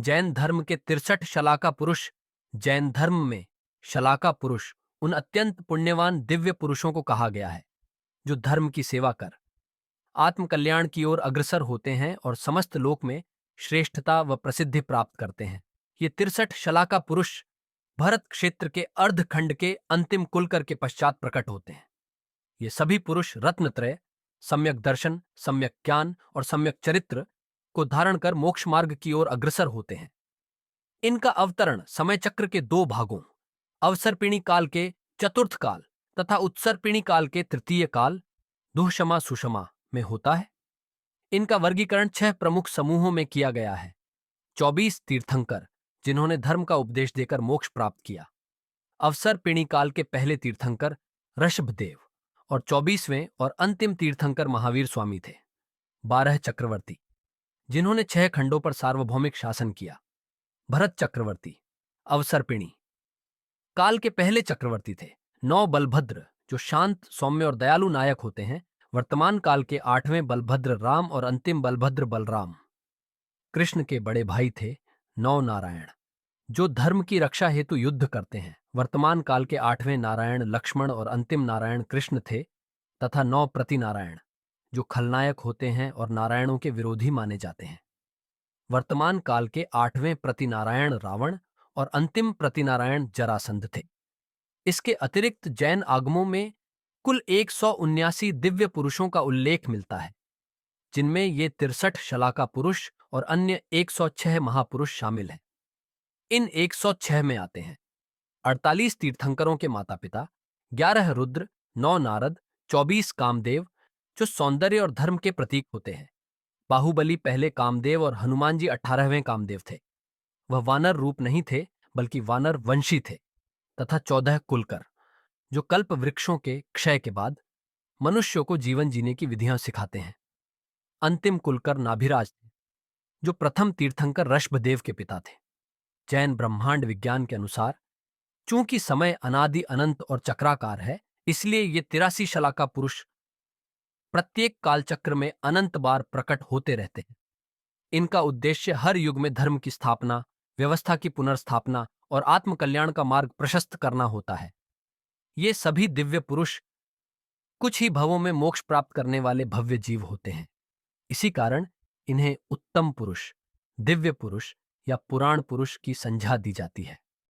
जैन धर्म के 63 शलाका पुरुष। जैन धर्म में शलाका पुरुष उन अत्यंत पुण्यवान दिव्य पुरुषों को कहा गया है जो धर्म की सेवा कर आत्म कल्याण की ओर अग्रसर होते हैं और समस्त लोक में श्रेष्ठता व प्रसिद्धि प्राप्त करते हैं। ये 63 शलाका पुरुष भरत क्षेत्र के अर्धखंड के अंतिम कुलकर के पश्चात प्रकट होते हैं। ये सभी पुरुष रत्नत्रय, सम्यक दर्शन, सम्यक ज्ञान और सम्यक चरित्र को धारण कर मोक्ष मार्ग की ओर अग्रसर होते हैं। इनका अवतरण समय चक्र के 2 भागों, अवसर्पिणी काल के चतुर्थ काल तथा उत्सर्पिणी काल के तृतीय काल, दुःशमा सुषमा में होता है। इनका वर्गीकरण 6 प्रमुख समूहों में किया गया है। 24 तीर्थंकर जिन्होंने धर्म का उपदेश देकर मोक्ष प्राप्त किया। अवसर्पिणी काल के पहले तीर्थंकर ऋषभदेव और 24वें और अंतिम तीर्थंकर महावीर स्वामी थे। 12 चक्रवर्ती जिन्होंने 6 खंडों पर सार्वभौमिक शासन किया। भरत चक्रवर्ती अवसर्पिणी काल के पहले चक्रवर्ती थे। 9 बलभद्र जो शांत, सौम्य और दयालु नायक होते हैं। वर्तमान काल के 8वें बलभद्र राम और अंतिम बलभद्र बलराम कृष्ण के बड़े भाई थे। 9 नारायण जो धर्म की रक्षा हेतु युद्ध करते हैं। वर्तमान काल के 8वें नारायण लक्ष्मण और अंतिम नारायण कृष्ण थे तथा 9 प्रतिनारायण जो खलनायक होते हैं और नारायणों के विरोधी माने जाते हैं। वर्तमान काल के 8वें प्रतिनारायण रावण और अंतिम प्रतिनारायण जरासंध थे। इसके अतिरिक्त जैन आगमों में कुल 179 दिव्य पुरुषों का उल्लेख मिलता है, जिनमें ये 63 शलाका पुरुष और अन्य 106 महापुरुष शामिल हैं। इन 106 में आते हैं 48 तीर्थंकरों के माता पिता, 11 रुद्र, 9 नारद, 24 कामदेव जो सौंदर्य और धर्म के प्रतीक होते हैं। बाहुबली पहले कामदेव और हनुमान जी 18वें कामदेव थे। वह वानर रूप नहीं थे बल्कि वानर वंशी थे। तथा 14 कुलकर जो कल्प वृक्षों के क्षय के बाद मनुष्यों को जीवन जीने की विधियां सिखाते हैं। अंतिम कुलकर नाभिराज थे जो प्रथम तीर्थंकर ऋषभदेव के पिता थे। जैन ब्रह्मांड विज्ञान के अनुसार चूंकि समय अनादि अनंत और चक्राकार है, इसलिए ये 83 शलाका पुरुष प्रत्येक कालचक्र में अनंत बार प्रकट होते रहते हैं। इनका उद्देश्य हर युग में धर्म की स्थापना, व्यवस्था की पुनर्स्थापना और आत्मकल्याण का मार्ग प्रशस्त करना होता है। ये सभी दिव्य पुरुष कुछ ही भवों में मोक्ष प्राप्त करने वाले भव्य जीव होते हैं। इसी कारण इन्हें उत्तम पुरुष, दिव्य पुरुष या पुराण पुरुष की संज्ञा दी जाती है।